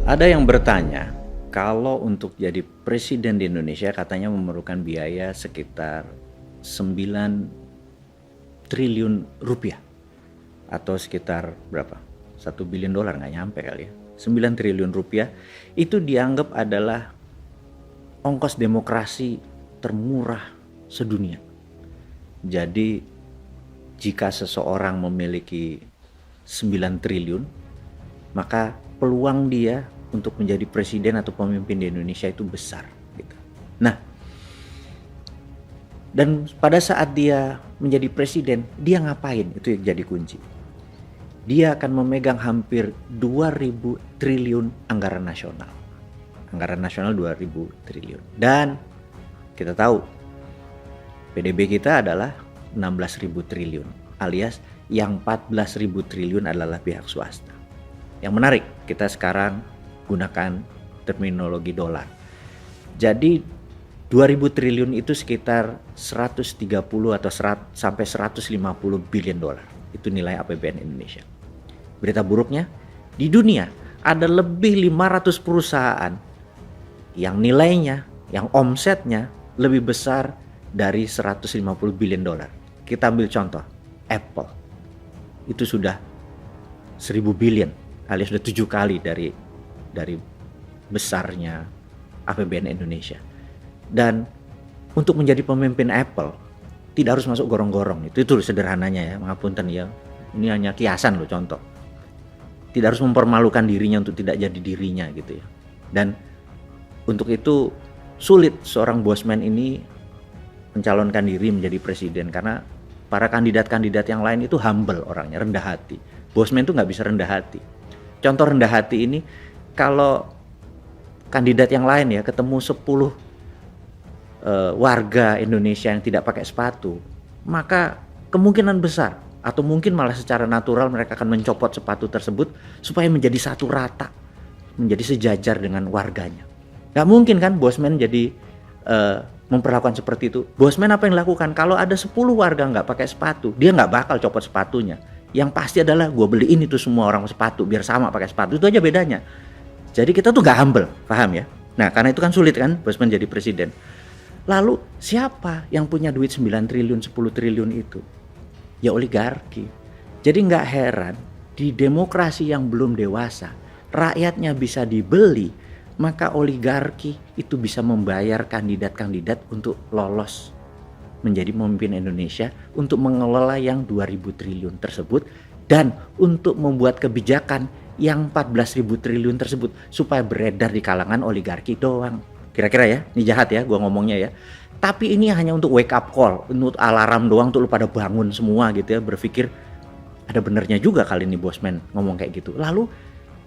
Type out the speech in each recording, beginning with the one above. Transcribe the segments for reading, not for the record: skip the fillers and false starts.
Ada yang bertanya, kalau untuk jadi presiden di Indonesia katanya memerlukan biaya sekitar 9 triliun rupiah atau sekitar berapa? 1 billion dolar, nggak nyampe kali ya. 9 triliun rupiah itu dianggap adalah ongkos demokrasi termurah sedunia. Jadi jika seseorang memiliki 9 triliun, maka peluang dia untuk menjadi presiden atau pemimpin di Indonesia itu besar gitu. Nah, dan pada saat dia menjadi presiden, dia ngapain? Itu yang jadi kunci. Dia akan memegang hampir 2.000 triliun anggaran nasional. Anggaran nasional 2.000 triliun. Dan kita tahu PDB kita adalah 16.000 triliun, alias yang 14.000 triliun adalah pihak swasta. Yang menarik, kita sekarang gunakan terminologi dolar. Jadi 2.000 triliun itu sekitar 130 atau sampai 150 billion dolar. Itu nilai APBN Indonesia. Berita buruknya, di dunia ada lebih 500 perusahaan yang nilainya, yang omsetnya lebih besar dari 150 billion dolar. Kita ambil contoh, Apple. Itu sudah 1.000 billion, alias sudah 7 kali dari besarnya APBN Indonesia. Dan untuk menjadi pemimpin Apple tidak harus masuk gorong-gorong. Itu sederhananya ya, ngapunten ya. Ini hanya kiasan loh, contoh. Tidak harus mempermalukan dirinya untuk tidak jadi dirinya gitu ya. Dan untuk itu sulit seorang bosman ini mencalonkan diri menjadi presiden karena para kandidat-kandidat yang lain itu humble orangnya, rendah hati. Bosman itu nggak bisa rendah hati. Contoh rendah hati ini, kalau kandidat yang lain ya ketemu 10 warga Indonesia yang tidak pakai sepatu, maka kemungkinan besar atau mungkin malah secara natural mereka akan mencopot sepatu tersebut supaya menjadi satu rata, menjadi sejajar dengan warganya. Gak mungkin kan bosman jadi memperlakukan seperti itu. Bosman apa yang dilakukan? Kalau ada 10 warga nggak pakai sepatu, dia nggak bakal copot sepatunya. Yang pasti adalah gue beliin itu semua orang sepatu biar sama pakai sepatu. Itu aja bedanya. Jadi kita tuh nggak humble, paham ya? Nah karena itu kan sulit kan bosman jadi presiden. Lalu siapa yang punya duit 9 triliun, 10 triliun itu? Ya oligarki. Jadi nggak heran di demokrasi yang belum dewasa, rakyatnya bisa dibeli, maka oligarki itu bisa membayar kandidat-kandidat untuk lolos menjadi pemimpin Indonesia, untuk mengelola yang 2.000 triliun tersebut dan untuk membuat kebijakan yang 14.000 triliun tersebut supaya beredar di kalangan oligarki doang. Kira-kira ya, ini jahat ya gua ngomongnya ya. Tapi ini hanya untuk wake up call, untuk alarm doang, untuk lu pada bangun semua gitu ya, berpikir ada benernya juga kali ini bosman ngomong kayak gitu. Lalu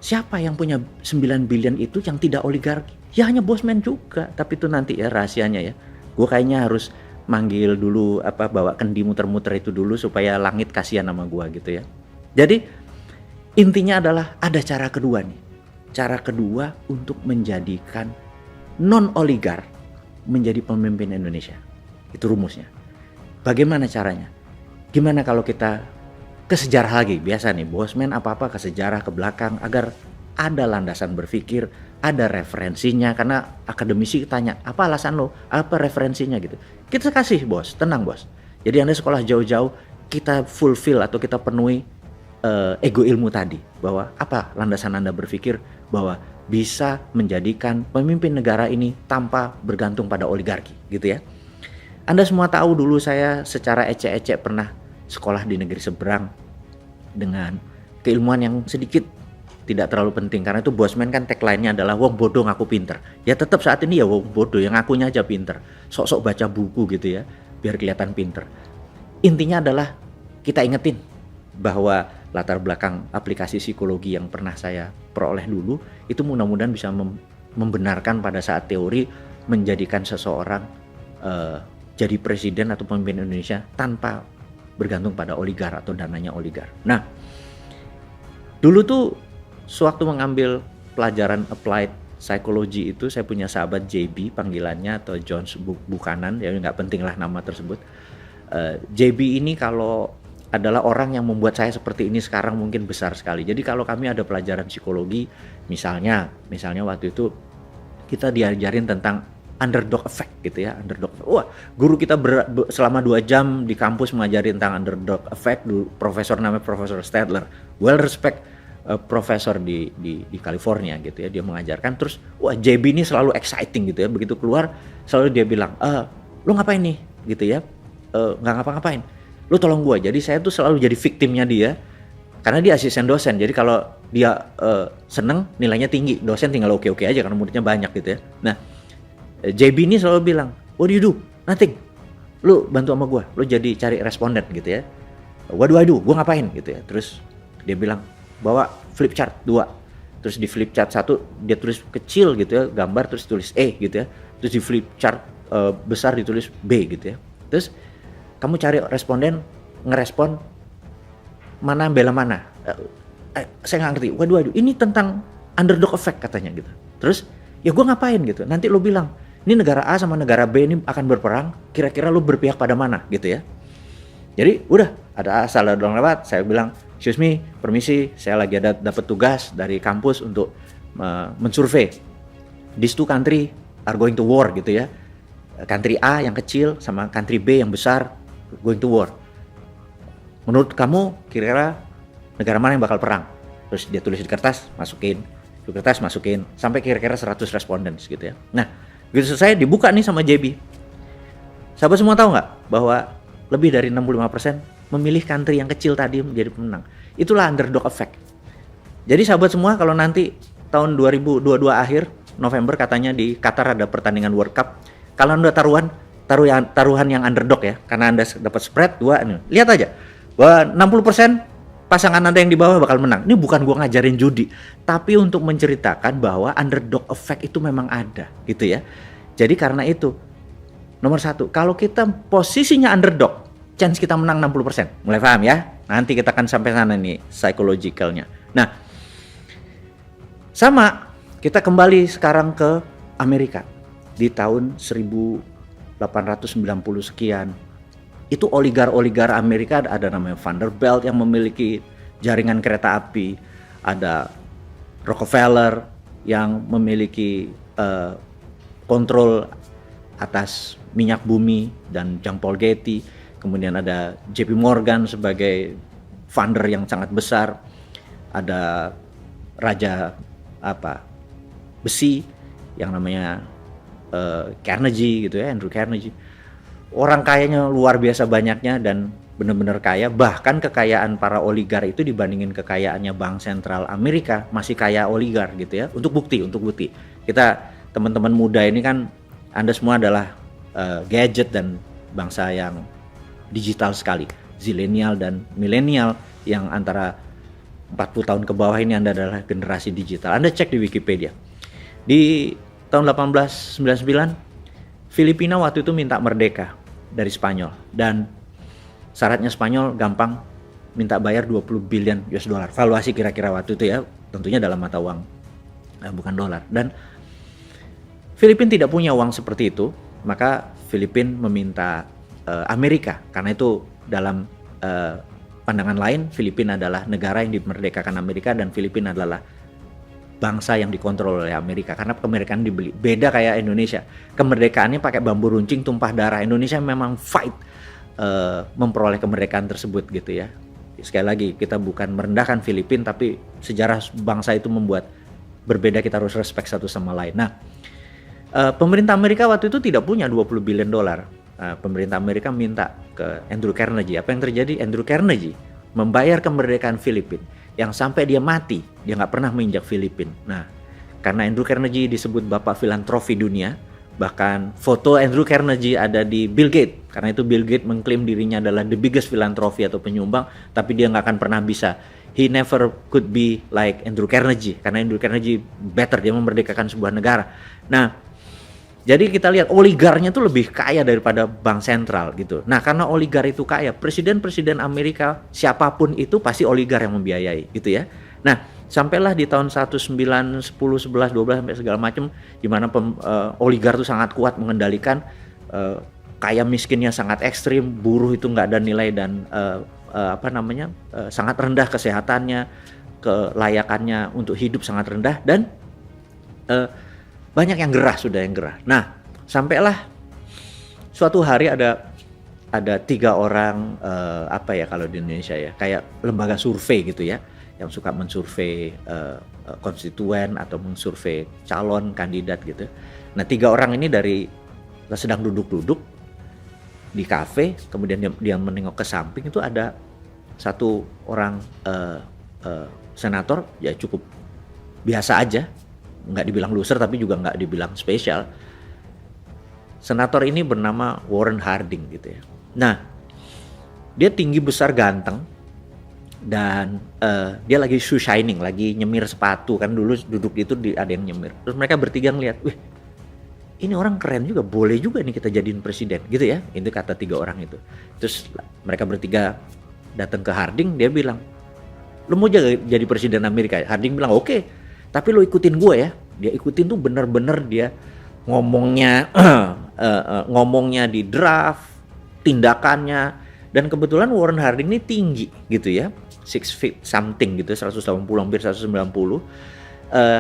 siapa yang punya 9 billion itu yang tidak oligarki? Ya hanya bosman juga, tapi itu nanti ya rahasianya ya. Gue kayaknya harus manggil dulu bawa kendi muter-muter itu dulu supaya langit kasihan sama gue gitu ya. Jadi intinya adalah ada cara kedua nih. Cara kedua untuk menjadikan non-oligar menjadi pemimpin Indonesia. Itu rumusnya. Bagaimana caranya? Gimana kalau kita ke sejarah lagi? Biasa nih bosman apa-apa ke sejarah, ke belakang agar ada landasan berpikir, ada referensinya. Karena akademisi tanya, apa alasan lo? Apa referensinya gitu. Kita kasih bos, tenang bos. Jadi Anda sekolah jauh-jauh, kita fulfill atau kita penuhi ego ilmu tadi. Bahwa apa landasan Anda berpikir bahwa bisa menjadikan pemimpin negara ini tanpa bergantung pada oligarki gitu ya. Anda semua tahu dulu saya secara ecek-ecek pernah sekolah di negeri seberang dengan keilmuan yang sedikit tidak terlalu penting. Karena itu bosman kan tagline-nya adalah wong bodoh ngaku pinter. Ya tetap saat ini ya wong bodoh yang ngakunya aja pinter. Sok-sok baca buku gitu ya biar kelihatan pinter. Intinya adalah kita ingetin bahwa latar belakang aplikasi psikologi yang pernah saya peroleh dulu itu mudah-mudahan bisa membenarkan pada saat teori menjadikan seseorang jadi presiden atau pemimpin Indonesia tanpa bergantung pada oligar atau dananya oligar. Nah, dulu tuh sewaktu mengambil pelajaran applied psychology itu saya punya sahabat JB panggilannya atau John Buchanan, ya nggak penting lah nama tersebut. JB ini kalau adalah orang yang membuat saya seperti ini sekarang mungkin besar sekali. Jadi kalau kami ada pelajaran psikologi, misalnya waktu itu kita diajarin tentang underdog effect gitu ya, underdog. Wah, guru kita selama 2 jam di kampus mengajarin tentang underdog effect. Profesor namanya Profesor Stadler, well respect profesor di California gitu ya, dia mengajarkan. Terus wah, JB ini selalu exciting gitu ya, begitu keluar selalu dia bilang, lu ngapain nih gitu ya, nggak ngapa-ngapain, lu tolong gua. Jadi saya tuh selalu jadi victimnya dia, karena dia asisten dosen. Jadi kalau dia seneng, nilainya tinggi, dosen tinggal oke-oke aja karena muridnya banyak gitu ya. Nah, JB ini selalu bilang, what do you do? Nothing. Lu bantu sama gua, lu jadi cari responden gitu ya. What do I do? Gua ngapain gitu ya. Terus dia bilang, bawa flip chart 2. Terus di flip chart 1 dia tulis kecil gitu ya, gambar, terus tulis E gitu ya. Terus di flip chart besar ditulis B gitu ya. Terus kamu cari responden, ngerespon mana bela mana. Saya nggak ngerti. Waduh, ini tentang underdog effect katanya gitu. Terus ya gue ngapain gitu. Nanti lo bilang, ini negara A sama negara B ini akan berperang. Kira-kira lo berpihak pada mana gitu ya. Jadi udah ada asal ada orang lewat. Saya bilang, excuse me, permisi, saya lagi dapat tugas dari kampus untuk mensurvey. These 2 country are going to war gitu ya. Country A yang kecil sama country B yang besar going to war. Menurut kamu kira-kira negara mana yang bakal perang? Terus dia tulis di kertas, masukin, sampai kira-kira 100 respondents gitu ya. Nah, begitu selesai dibuka nih sama JB. Sahabat semua tahu nggak bahwa lebih dari 65% memilih country yang kecil tadi menjadi pemenang. Itulah underdog effect. Jadi sahabat semua, kalau nanti tahun 2022 akhir November katanya di Qatar ada pertandingan World Cup. Kalau Anda taruhan yang underdog ya, karena Anda dapat spread 2 nih. Lihat aja bahwa 60% pasangan Anda yang di bawah bakal menang. Ini bukan gua ngajarin judi, tapi untuk menceritakan bahwa underdog effect itu memang ada gitu ya. Jadi karena itu nomor 1, kalau kita posisinya underdog, chance kita menang 60%. Mulai paham ya? Nanti kita akan sampai sana nih psychologicalnya. Nah, sama kita kembali sekarang ke Amerika di tahun 1890 sekian. Itu oligar Amerika, ada namanya Vanderbilt yang memiliki jaringan kereta api, ada Rockefeller yang memiliki kontrol atas minyak bumi dan Jean Paul Getty, kemudian ada JP Morgan sebagai funder yang sangat besar, ada raja besi yang namanya Carnegie gitu ya, Andrew Carnegie. Orang kayanya luar biasa banyaknya dan benar-benar kaya. Bahkan kekayaan para oligar itu dibandingin kekayaannya Bank Sentral Amerika masih kaya oligar gitu ya. Untuk bukti. Kita teman-teman muda ini kan, Anda semua adalah gadget dan bangsa yang digital sekali. Zilenial dan milenial yang antara 40 tahun ke bawah ini Anda adalah generasi digital. Anda cek di Wikipedia. Di tahun 1899 Filipina waktu itu minta merdeka dari Spanyol, dan syaratnya Spanyol gampang, minta bayar 20 billion US dollar. Valuasi kira-kira waktu itu ya, tentunya dalam mata uang, bukan dolar. Dan Filipina tidak punya uang seperti itu, maka Filipina meminta Amerika, karena itu dalam pandangan lain Filipina adalah negara yang dimerdekakan Amerika dan Filipina adalah bangsa yang dikontrol oleh Amerika, karena kemerdekaan dibeli. Beda kayak Indonesia, kemerdekaannya pakai bambu runcing tumpah darah. Indonesia memang fight memperoleh kemerdekaan tersebut gitu ya. Sekali lagi, kita bukan merendahkan Filipina, tapi sejarah bangsa itu membuat berbeda, kita harus respect satu sama lain. Nah, pemerintah Amerika waktu itu tidak punya 20 billion dolar. Pemerintah Amerika minta ke Andrew Carnegie. Apa yang terjadi? Andrew Carnegie membayar kemerdekaan Filipina, yang sampai dia mati dia nggak pernah menginjak Filipina. Nah, karena Andrew Carnegie disebut bapak filantropi dunia, bahkan foto Andrew Carnegie ada di Bill Gates, karena itu Bill Gates mengklaim dirinya adalah the biggest filantropi atau penyumbang, tapi dia nggak akan pernah bisa. He never could be like Andrew Carnegie, karena Andrew Carnegie better, dia memerdekakan sebuah negara. Nah, jadi kita lihat oligarnya itu lebih kaya daripada bank sentral gitu. Nah, karena oligar itu kaya, presiden-presiden Amerika siapapun itu pasti oligar yang membiayai gitu ya. Nah, sampailah di tahun 1910, 11, 12 sampai segala macam, di mana oligar itu sangat kuat mengendalikan, kaya miskinnya sangat ekstrim, buruh itu nggak ada nilai dan sangat rendah kesehatannya, kelayakannya untuk hidup sangat rendah, dan banyak yang gerah, sudah yang gerah. Nah, sampailah suatu hari ada 3 orang kalau di Indonesia ya, kayak lembaga survei gitu ya, yang suka mensurvei konstituen atau mensurvei calon kandidat gitu. Nah, 3 orang ini sedang duduk-duduk di kafe, kemudian dia menengok ke samping, itu ada satu orang senator, ya cukup biasa aja, nggak dibilang loser tapi juga nggak dibilang spesial. Senator ini bernama Warren Harding gitu ya. Nah, dia tinggi, besar, ganteng, dan dia lagi shoe shining, lagi nyemir sepatu, kan dulu duduk itu ada yang nyemir. Terus mereka bertiga ngeliat, wih, ini orang keren juga, boleh juga nih kita jadiin presiden gitu ya. Itu kata 3 orang itu. Terus mereka bertiga datang ke Harding, dia bilang, lo mau jadi presiden Amerika? Harding bilang, oke, tapi lo ikutin gue ya. Dia ikutin tuh bener-bener, dia ngomongnya di draft, tindakannya, dan kebetulan Warren Harding ini tinggi gitu ya, 6 feet something gitu, 180 hampir 190.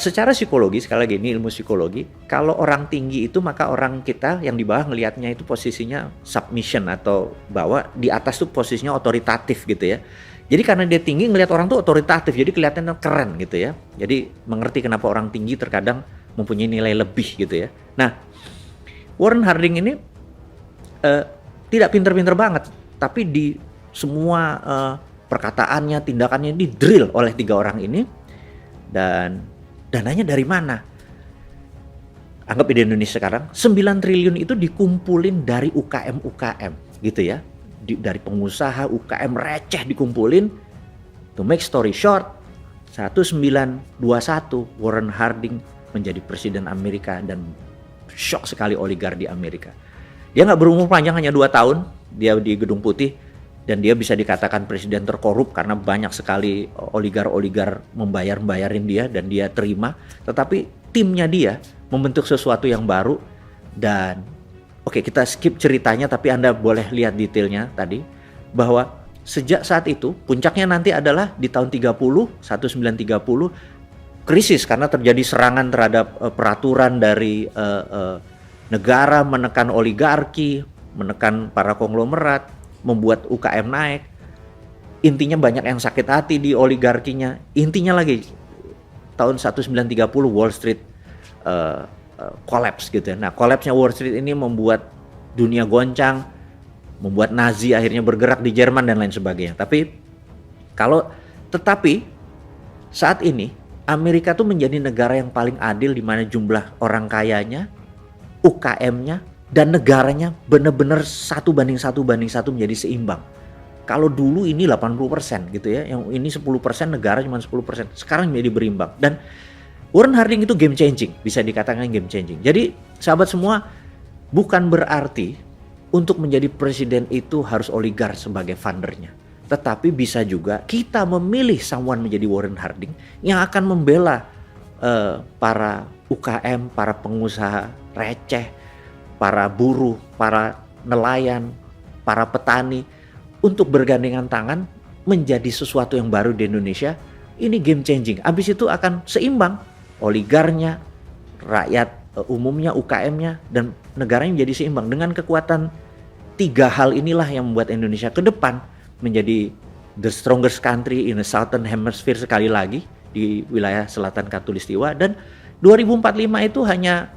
Secara psikologi, sekali lagi ini ilmu psikologi, kalau orang tinggi itu maka orang kita yang di bawah ngelihatnya itu posisinya submission, atau bahwa di atas tuh posisinya otoritatif gitu ya. Jadi karena dia tinggi, ngelihat orang tuh otoritatif, jadi kelihatannya keren gitu ya. Jadi mengerti kenapa orang tinggi terkadang mempunyai nilai lebih gitu ya. Nah, Warren Harding ini tidak pinter-pinter banget, tapi di semua perkataannya, tindakannya di drill oleh 3 orang ini. Dan dananya dari mana? Anggap di Indonesia sekarang 9 triliun itu dikumpulin dari UKM gitu ya. Dari pengusaha UKM receh dikumpulin. To make story short, 1921 Warren Harding menjadi presiden Amerika, dan shock sekali oligar di Amerika. Dia nggak berumur panjang, hanya 2 tahun dia di Gedung Putih, dan dia bisa dikatakan presiden terkorup karena banyak sekali oligar-oligar membayarin dia, dan dia terima. Tetapi timnya dia membentuk sesuatu yang baru. Dan oke, kita skip ceritanya, tapi Anda boleh lihat detailnya tadi, bahwa sejak saat itu puncaknya nanti adalah di tahun 1930 krisis karena terjadi serangan terhadap peraturan dari negara, menekan oligarki, menekan para konglomerat, membuat UKM naik. Intinya banyak yang sakit hati di oligarkinya. Intinya lagi tahun 1930 Wall Street collapse gitu ya. Nah, collapse-nya Wall Street ini membuat dunia goncang, membuat Nazi akhirnya bergerak di Jerman dan lain sebagainya. Tetapi saat ini Amerika tuh menjadi negara yang paling adil, di mana jumlah orang kayanya, UKM-nya, dan negaranya benar-benar 1:1 menjadi seimbang. Kalau dulu ini 80% gitu ya, yang ini 10%, negara cuma 10%. Sekarang menjadi berimbang. Dan Warren Harding itu game changing, bisa dikatakan game changing. Jadi sahabat semua, bukan berarti untuk menjadi presiden itu harus oligar sebagai fundernya. Tetapi bisa juga kita memilih someone menjadi Warren Harding yang akan membela para UKM, para pengusaha receh, para buruh, para nelayan, para petani, untuk bergandengan tangan menjadi sesuatu yang baru di Indonesia. Ini game changing. Abis itu akan seimbang, oligarnya, rakyat umumnya, UKM-nya, dan negaranya menjadi seimbang. Dengan kekuatan 3 hal inilah yang membuat Indonesia ke depan menjadi the strongest country in the southern hemisphere sekali lagi di wilayah selatan Katulistiwa. Dan 2045 itu hanya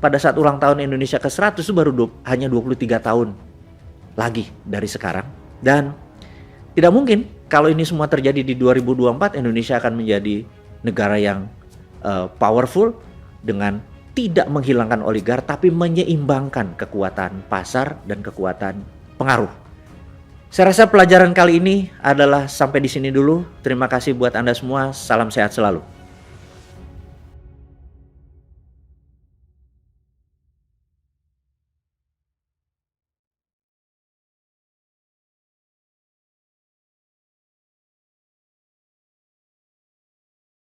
pada saat ulang tahun Indonesia ke-100 itu baru hanya 23 tahun lagi dari sekarang. Dan tidak mungkin kalau ini semua terjadi di 2024, Indonesia akan menjadi negara yang powerful dengan tidak menghilangkan oligar, tapi menyeimbangkan kekuatan pasar dan kekuatan pengaruh. Saya rasa pelajaran kali ini adalah sampai di sini dulu. Terima kasih buat Anda semua. Salam sehat selalu.